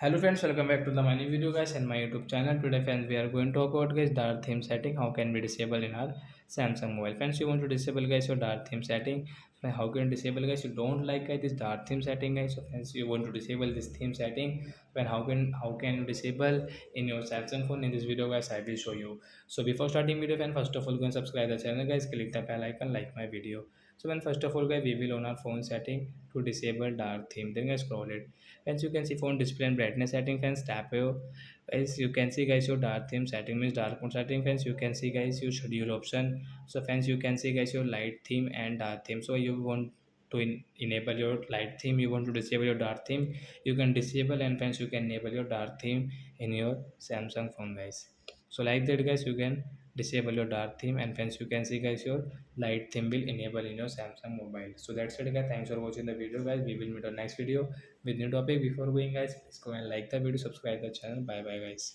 Hello friends, welcome back to the my new video guys and my YouTube channel. Today friends we are going to talk about guys dark theme setting. How can we disable in our Samsung mobile? Friends, you want to disable guys your dark theme setting. Then how can you disable guys? You don't like guys this dark theme setting guys. So friends, you want to disable this theme setting. Then how can you disable in your Samsung phone? In this video guys, I will show you. So before starting video, friend, first of all go and subscribe the channel guys. Click the bell icon, like my video. So when first of all guys we will on our phone setting to disable dark theme. Then guys scroll it. As you can see phone display and brightness setting, fans tap here. As you can see guys your dark theme setting means dark mode setting. Fans you can see guys your schedule option. So fans you can see guys your light theme and dark theme. So you want to enable your light theme, you want to disable your dark theme, you can disable, and fans you can enable your dark theme in your Samsung phone guys. So like that guys you can disable your dark theme, and friends you can see guys your light theme will enable in your Samsung mobile. So that's it guys, thanks for watching the video guys. We will meet on next video with new topic. Before going guys, please go and like the video, subscribe the channel. Bye bye guys.